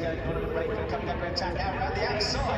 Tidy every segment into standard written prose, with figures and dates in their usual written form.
going on a break and coming under attack now around the outside.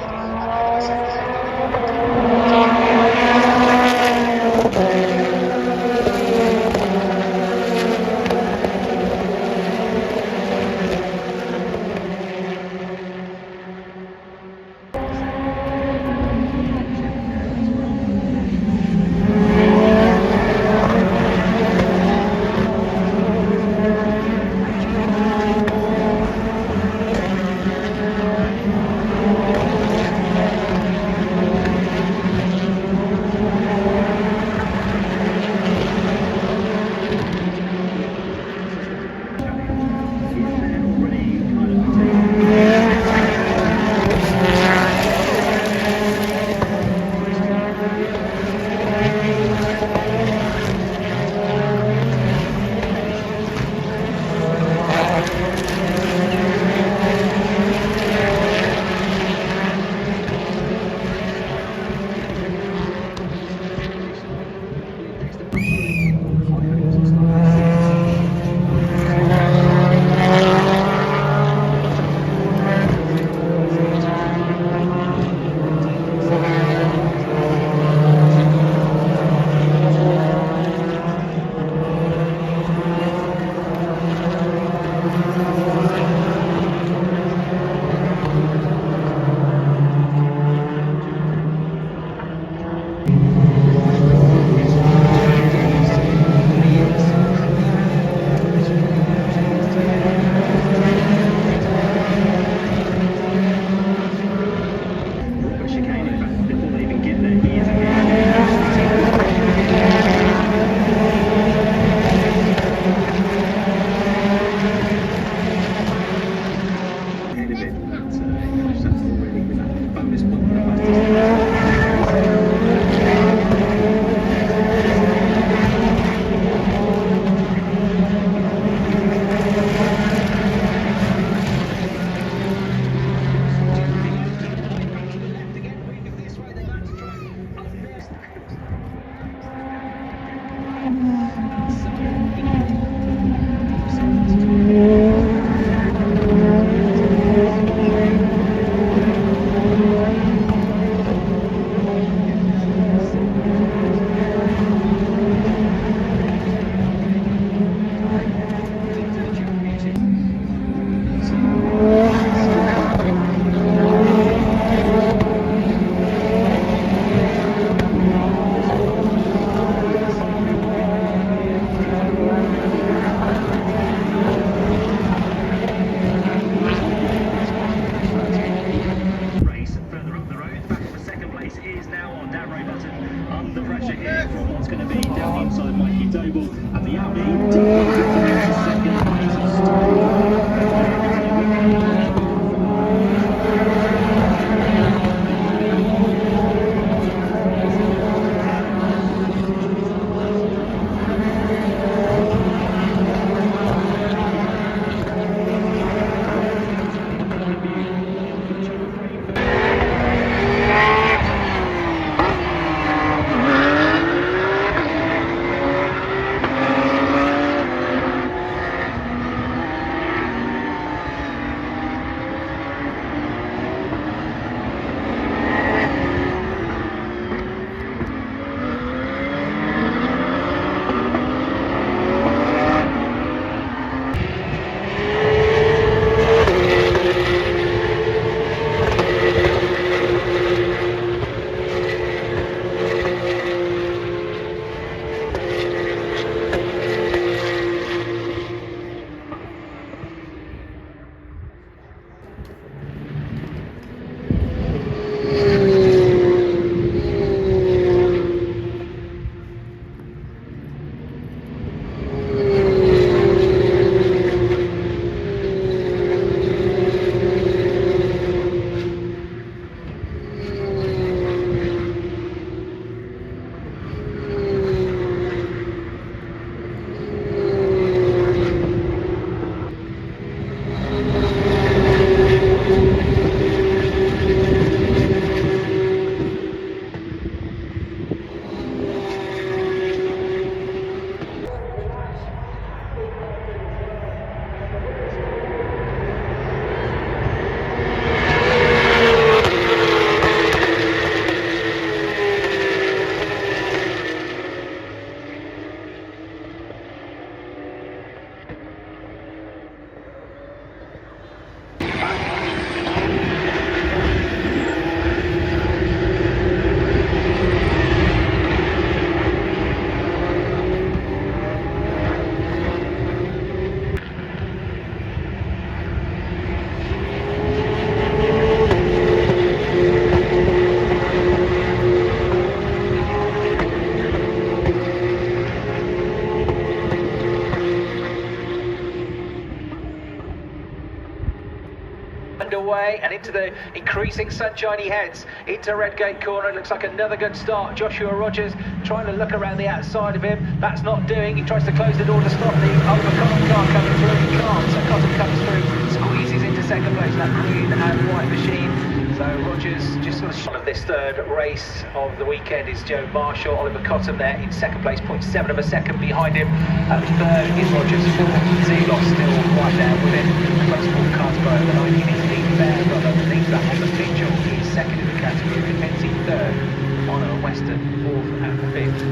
Underway and into the increasing sunshine he heads into Redgate corner. It looks like another good start. Joshua Rogers trying to look around the outside of him. That's not doing. He tries to close the door to stop the Oliver Cotton car coming through. He can't. So Cotton comes through, squeezes into second place. That green and white machine. So Rogers just sort of this third race of the weekend is Joe Marshall. Oliver Cotton there in second place, 0.7 of a second behind him. Third is Rogers, fourth Zelos still right there with him. Close to Carlsborough, the 1918 there, but underneath that on the Mitchell, he's second in the category. Mackenzie third, Honor and Western fourth and fifth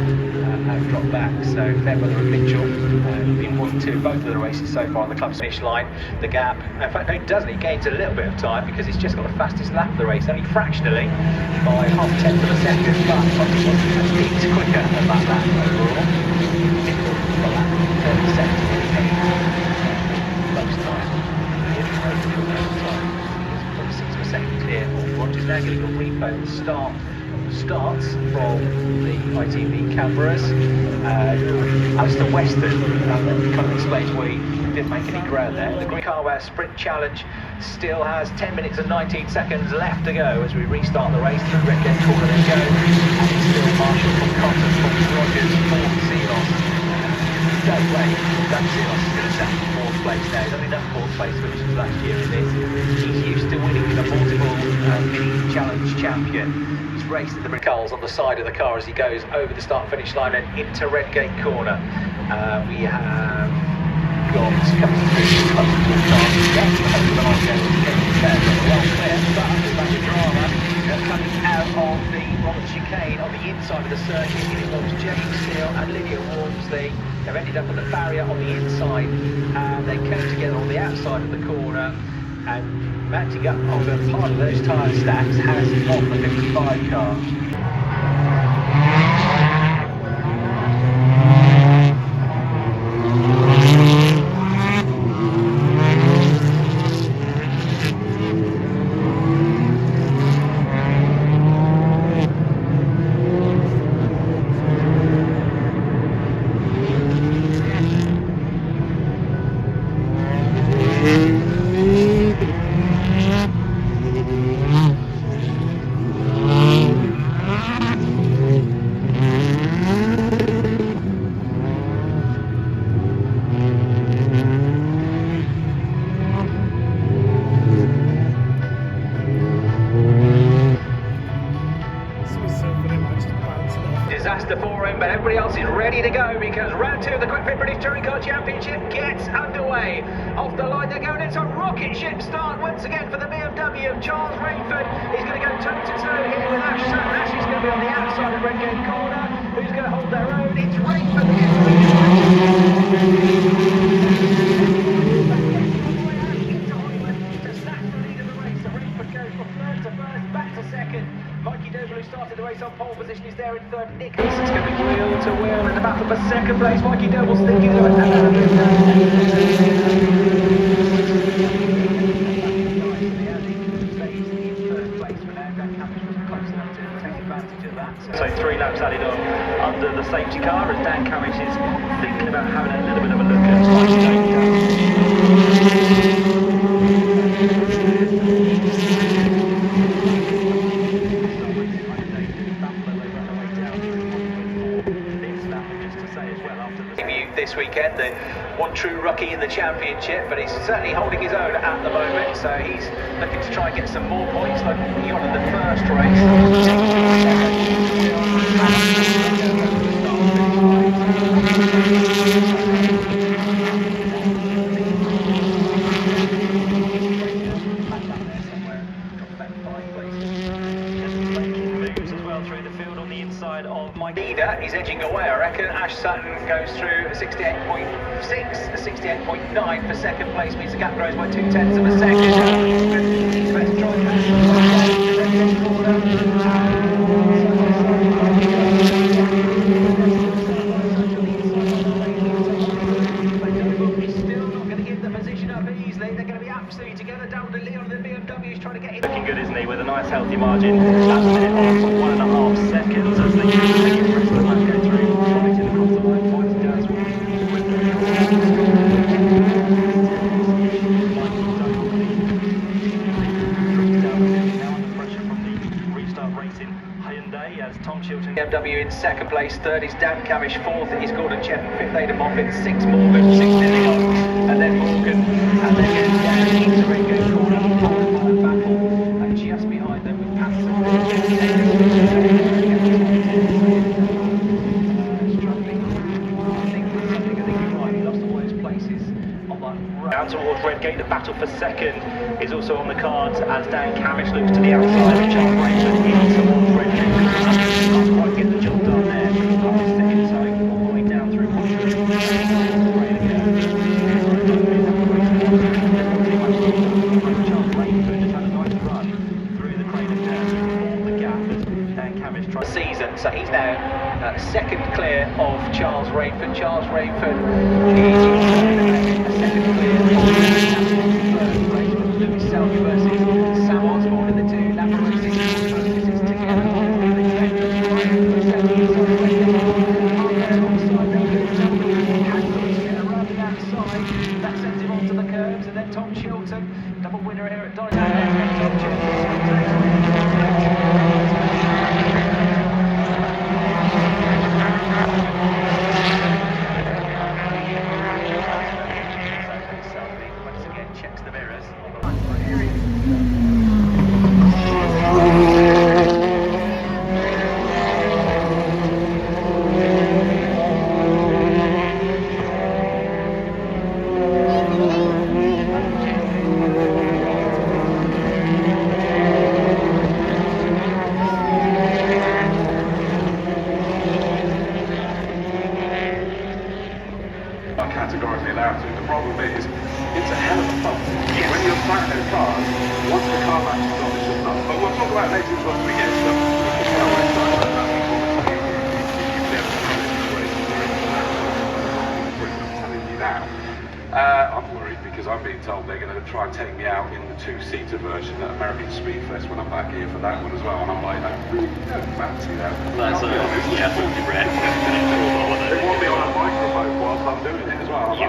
have dropped back. So Fairbrother and Mitchell in 1-2 both of the races so far on the club's finish line. The gap, in fact no he doesn't, he gains a little bit of time because he's just got the fastest lap of the race, only fractionally by half-tenth of a second, but obviously wasn't a bit quicker than that lap overall. Mitchell for lap 32nd most time. He's 0.6 of a second clear of Rogers. Now getting a replay of the starts from the ITV cameras. Alistair Weston kind of explains why he didn't make any ground there. The Green Carware Sprint Challenge still has 10 minutes and 19 seconds left to go as we restart the race through Redgate corner. They go, and it's still Marshall from Cotton, from Rogers, fourth Zelos. Don't wait, Doug Zelos is going to set fourth place now. He's only done fourth place finishes last year in this. He's used to winning, he's a multiple mini challenge champion. Raced in the Brickles on the side of the car as he goes over the start-finish line and into Redgate corner. We have got coming through well clear, but there's a drama coming out of the Robert chicane on the inside of the circuit. It involves James Steele and Lydia Walmsley. They've ended up on the barrier on the inside and they came together on the outside of the corner, and mounting up on part of those tyre stacks has on the 55 car. Disaster for him, but everybody else is ready to go because round two of the Quick Fit British Touring Car Championship gets underway. Off the line they're going. It's a rocket ship start once again for the BMW of Charles Rainford. He's going to go toe-to-toe here with Ash Sutton. Ash is going to be on the outside of Redgate corner. Who's going to hold their own? It's Rainford. Started the race on pole position, is there in third. Nick Easton's going to be wheel to wheel in the battle for second place. Mikey Doble's thinking of it. So 3 laps added on under the safety car, and Dan Carriage is thinking about having a little bit of a look at this weekend, the one true rookie in the championship, but he's certainly holding his own at the moment, so he's looking to try and get some more points like he got in the first race. Leader is edging away, I reckon. Ash Sutton goes through 68.6, 68.9 for second place, means the gap grows by 0.2 of a second. He's about to try and pass He's still not going to give the position up easily. They're going to be absolutely together. Down to Leon and the BMW is trying to get in. Looking good, isn't he? With a nice healthy margin. That's a minute off, 1.5 seconds as they take it the rest of the lap go through. Probably to the cross the line, points down. BMW in second place, third is Dan Camish, fourth is Gordon Chapman, fifth Aidan Moffat, sixth Morgan, sixth Lillian, and then Morgan, and then goes down into Red Gate Corner, followed by a battle, and just behind them with Patterson, struggling, I think you're right, he lost all those places on that run. Down towards Redgate, the battle for second is also on the cards as Dan Camish looks to the outside of Charles Rayford in towards Redgate. Can't quite get the job done there. Up to second, so all the way down through Charles Rayford has had a nice run through the crane of death, all the gap as Dan Camish tries the season, so he's now second clear of Charles Rayford. Charles Rayford is a second clear of Lewis Selby versus Sam Osborne in the two lap races. Processes together. That sends him onto the curbs, and then Tom Chilton, double winner here at Donington. Tom once again checks the mirrors on the line. Categorically allowed to. The problem is, it's a hell of a fun. Yes. When you're sat in a car, once the car matches on, it's just nuts. But we'll talk about later once we get to them. I'm worried because I'm being told they're going to try and take me out in the two-seater version at American Speed Fest when I'm back here for that one as well. And I'm like, I really don't fancy that. That's hold your breath. They want me on a microphone whilst I'm doing it as well. You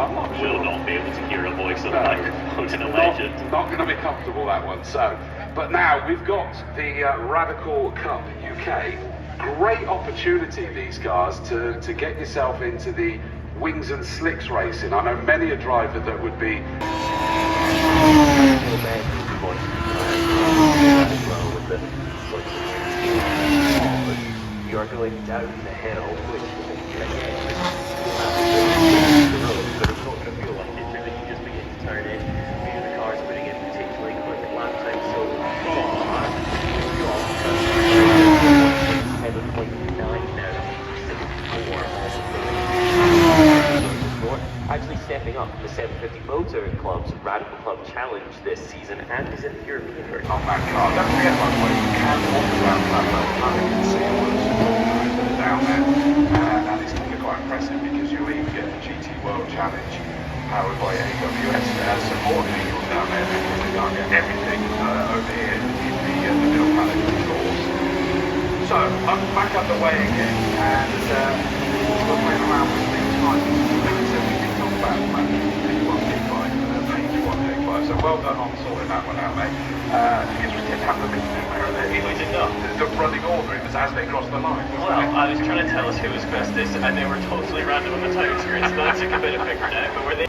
will not be able to hear a voice on a microphone in a legend. Not going to be comfortable, that one. So, but now we've got the Radical Cup UK. Great opportunity, these cars, to get yourself into the wings and slicks racing. I know many a driver that would be you're going down the hill, which the road, but it's not going to feel like it really. You just begin to turn in, maybe the car's putting in particularly quick lap time, so 7.9 now, 64. Actually stepping up the 750 Motor Club's Radical Club Challenge this season and is in the European version. on that car. Don't forget, by the way, you can walk around that level. You can see all the supporters that are down there, and it's going to be quite impressive because you'll even get the GT World Challenge powered by AWS supporting you down there because they can't get everything over here in the middle paddock course. So, I'm back up the way again, and we're playing around with these times. Like I said, we did talk about P1, P5, page 1, page 5, so well done on sorting that one out, mate. Because we did have a look at the running order, it was as they crossed the line. Well, I was trying to tell us who was fastest, and they were totally random on the time screen, so that took a bit of figuring out, but were they...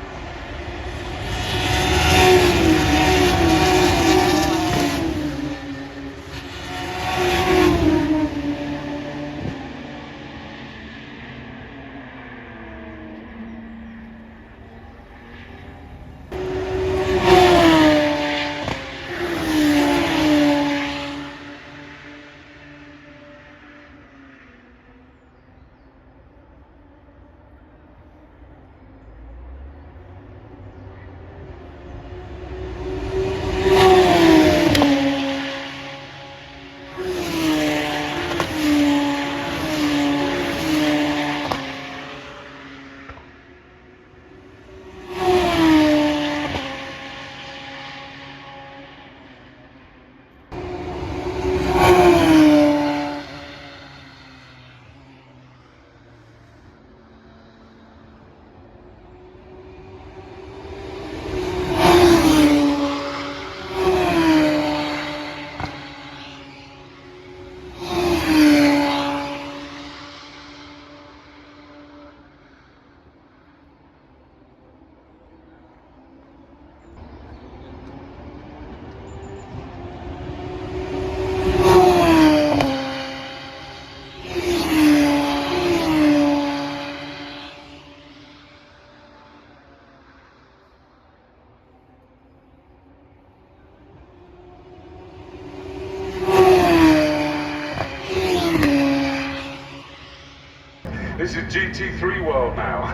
This is GT3 world now.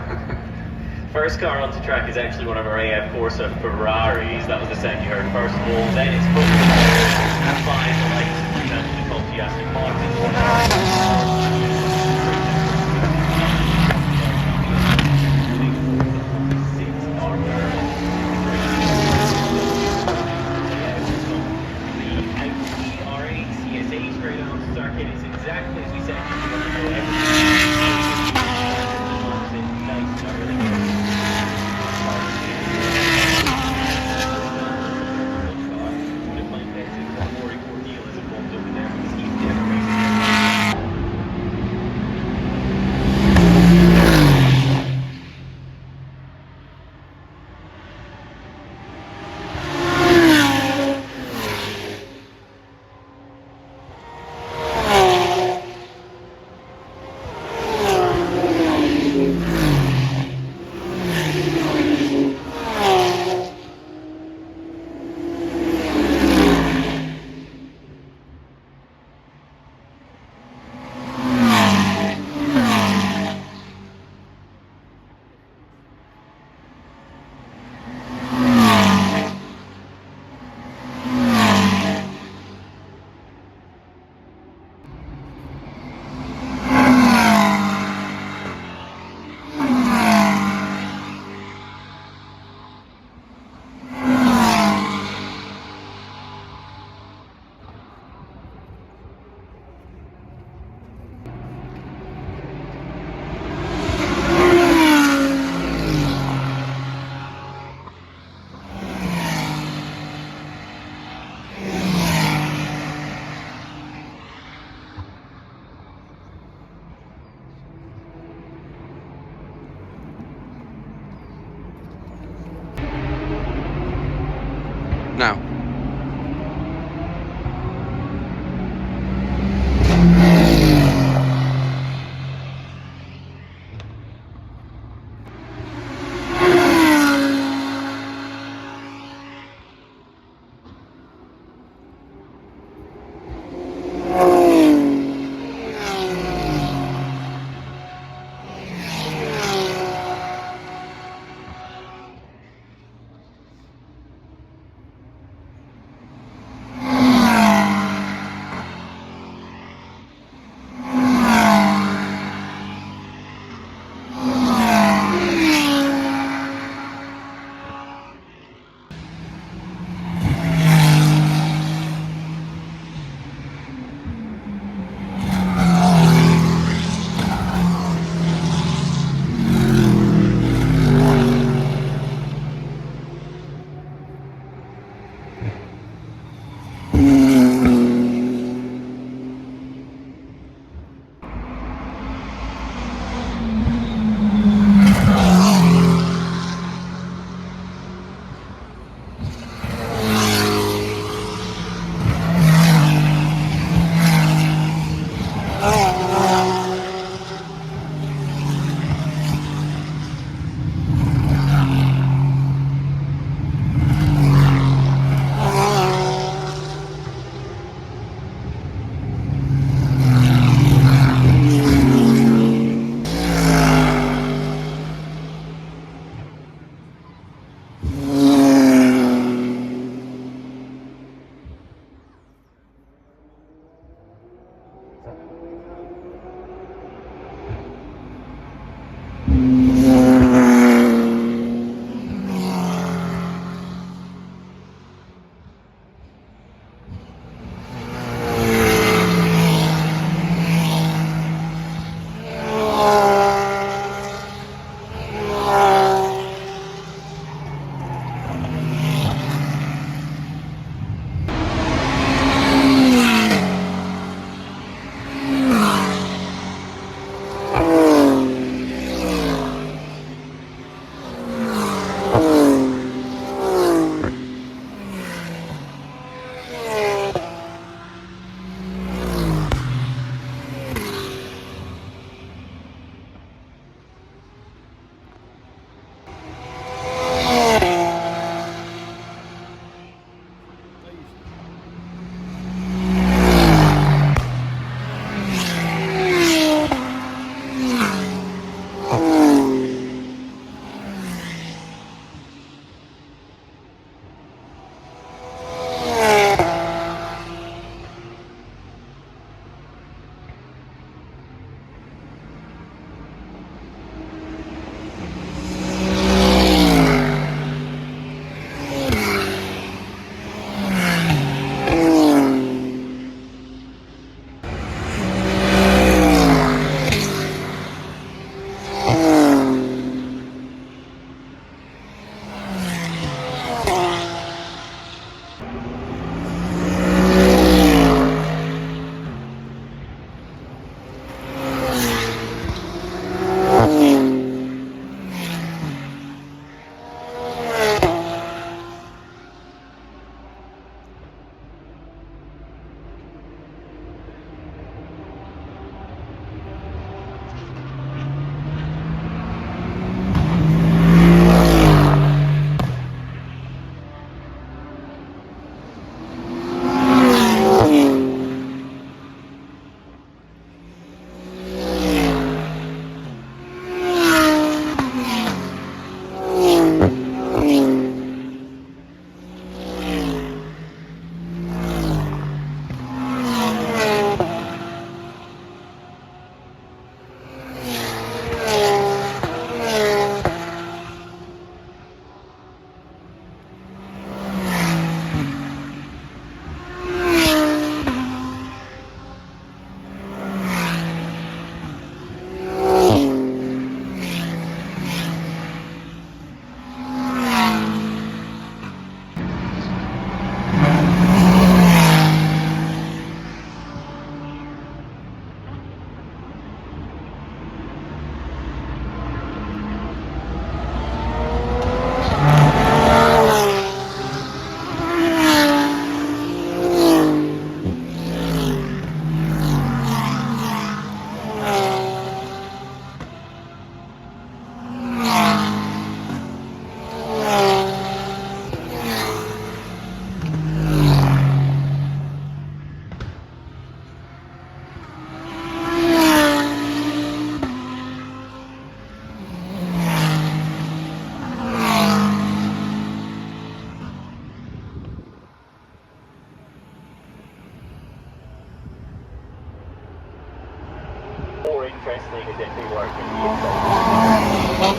First car onto track is actually one of our AF Corsa Ferraris. That was the sound you heard first of all. Then it's and by the likes of the Culti Aston Martin. It's exactly as we said. more interesting is if they work in the inside.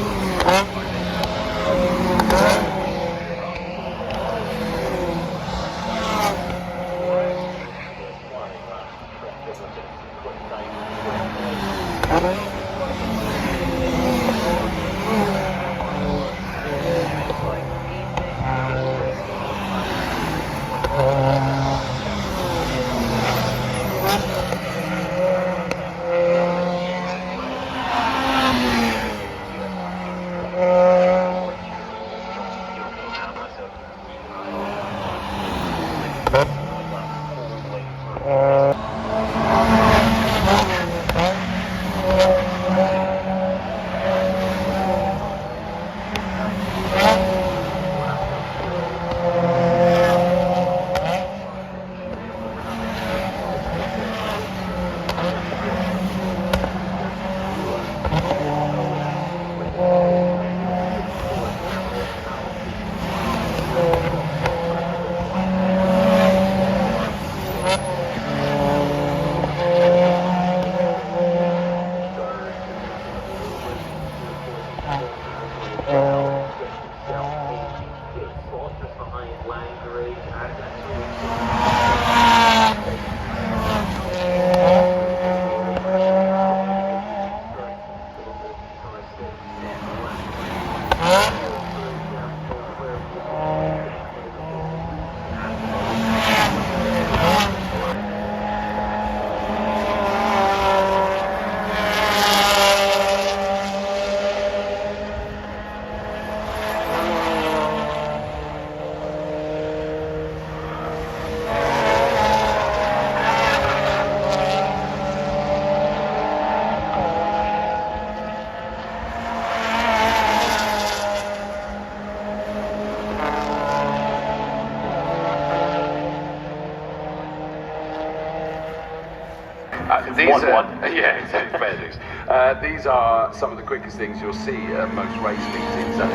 These are some of the quickest things you'll see at most race meetings. They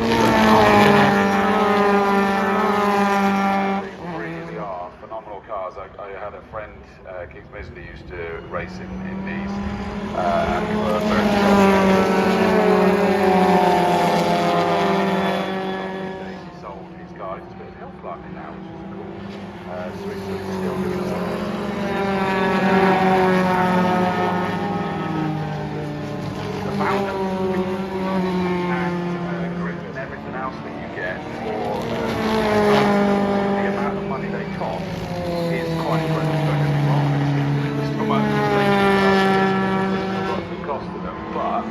really are phenomenal cars. I had a friend, Keith Misley, used to race in these, and we were very he sold his car. He's a bit of a hill climber now, which is cool. So he's still doing something. And grip and everything else that you get for the amount of money they cost is quite impressive. Don't get me wrong, it's not much the cost of them, but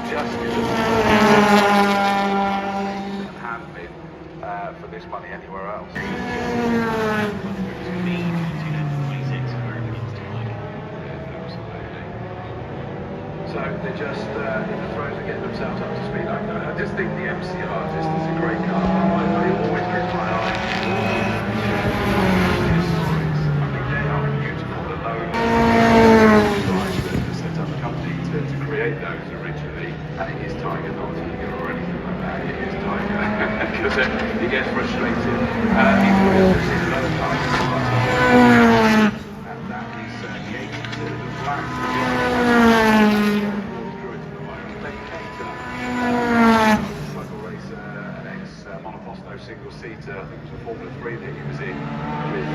just handling for this money anywhere else. So they're just in the throes of getting themselves up to speed. I just think the MCR just is a great car. I always get my eye. I think they are beautiful. The logo to set up a company to create those originally, and it is Tiger, not Tiger or anything like that. It is Tiger because he gets frustrated. He's always seen another Tiger, and that is the 82, the black. Single-seater, I think it was a Formula 3 that he was in with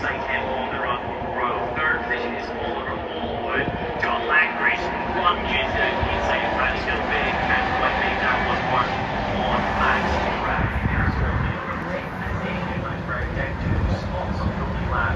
inside him on the run. Row. Third position is Oliver Ballwood. John Langridge lunges down the inside of Francisco Big. Can't quite make that one work on Max Rack. There's only over 10 minutes in. Max Rack down 2 spots on the opening lap.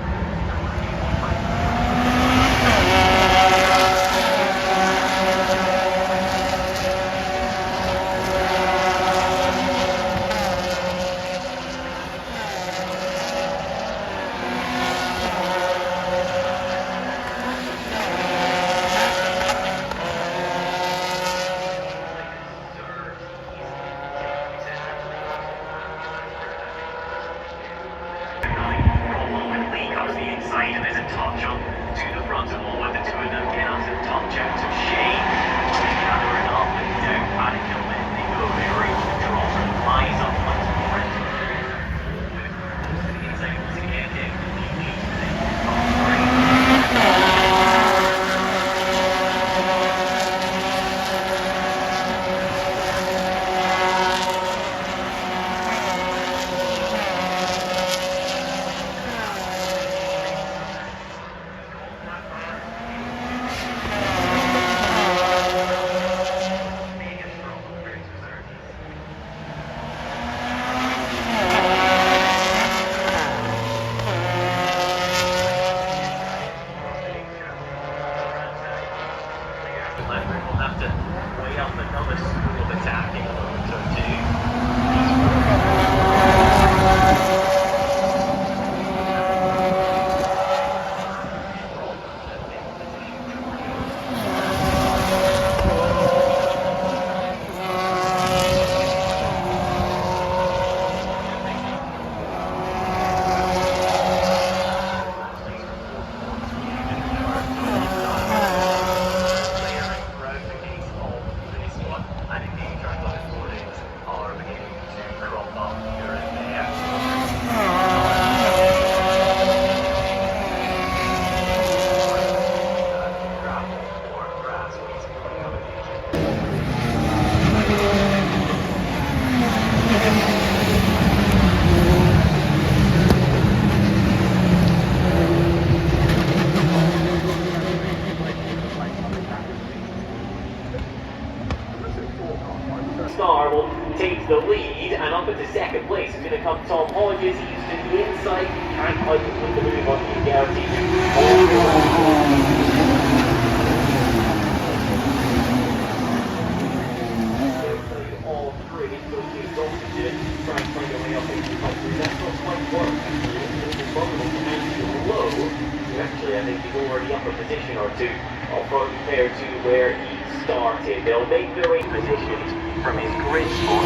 And there's a touch up to the front of all with the two of them get us a touch out of Shane. They gather it up and down Paddington then they go, they reach the drop and rise up onto the front. Inside once again, definitely leads to the top three. We'll have to weigh up another school of attacking a moment or two. Star will take the lead, and up into second place is going to come Tom Hodges. He's to the inside, can't quite complete the move on the Garrity. All three, so he's Donington, trying to find a way up into the country. That's not quite work, actually. It's vulnerable to Andrew Low, who actually I think he's already up a position or two off road compared to where he started. They'll make their way positions from his grid spot.